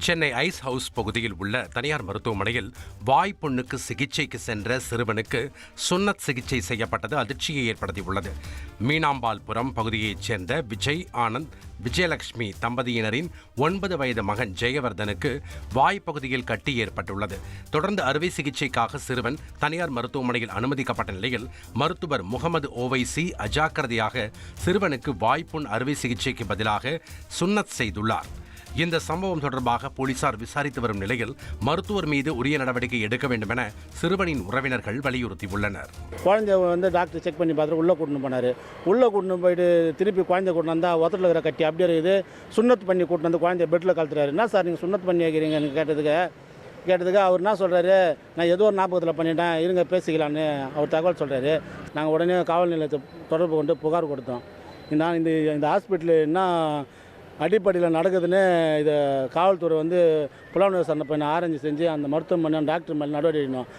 Chennai ice house பகுதியில் உள்ள தனியார் மருத்துவமனையில் வாய்ப்புண்ணுக்கு சிகிச்சைக்கு சென்ற சிறுவனுக்கு சுன்னத் சிகிச்சை செய்யப்பட்டது அதிர்ச்சியை ஏற்படுத்தியுள்ளது. மீனாம்பாள்புரம் பகுதியைச் சேர்ந்த விஜய் ஆனந்த் விஜயலட்சுமி தம்பதியினரின் 9 வயது மகன் ஜெயவர்தனுக்கு வாய்ப்பகுதியில் கட்டி ஏற்பட்டுள்ளது. தொடர்ந்து அறுவை சிகிச்சைக்காக சிறுவன் தனியார் மருத்துவமனையில் அனுமதிக்கப்பட்ட நிலையில் மருத்துவர் முகமது ஓவைசி அஜாக்கிரதையாக சிறுவனுக்கு வாய்ப்புண் அறுவை சிகிச்சைக்கு பதிலாக சுன்னத் செய்துள்ளார். இந்த சம்பவம் தொடர்பாக போலீசார் விசாரித்து வரும் நிலையில் மருத்துவர் மீது உரிய நடவடிக்கை எடுக்க வேண்டும் என சிறுவனின் உறவினர்கள் வலியுறுத்தியுள்ளனர். குழந்தை டாக்டர் செக் பண்ணி பார்த்துட்டு உள்ளே கூட்டின்னு போனார். உள்ளே கூட்டின்னு போயிட்டு திருப்பி குழந்தை கூட்டின்னு வந்தால் ஒருத்தரில் இருக்கிற கட்டி அப்படியே இருக்குது. சுண்ணத்து பண்ணி கூட்டின்னு வந்து குழந்தைய பெட்டில் கழுத்துறாரு. என்ன சார் நீங்கள் சுண்ணத்து பண்ணி வைக்கிறீங்கன்னு கேட்டதுக்கு அவர் என்ன சொல்கிறாரு, நான் ஏதோ ஒரு ஞாபகத்தில் பண்ணிட்டேன், இருங்க பேசிக்கலான்னு அவர் தகவல் சொல்கிறாரு. நாங்கள் உடனே காவல் நிலையத்தை தொடர்பு கொண்டு புகார் கொடுத்தோம். நான் இந்த ஹாஸ்பிட்டலு என்ன அடிப்படையில் நடக்குதுன்னு இதை காவல்துறை புலனாய்வு விசாரணை பண்ண ஆரஞ்சு செஞ்சு அந்த மருத்துவமனை டாக்டர் மேலே நடவடிக்கை எடுக்கணும்.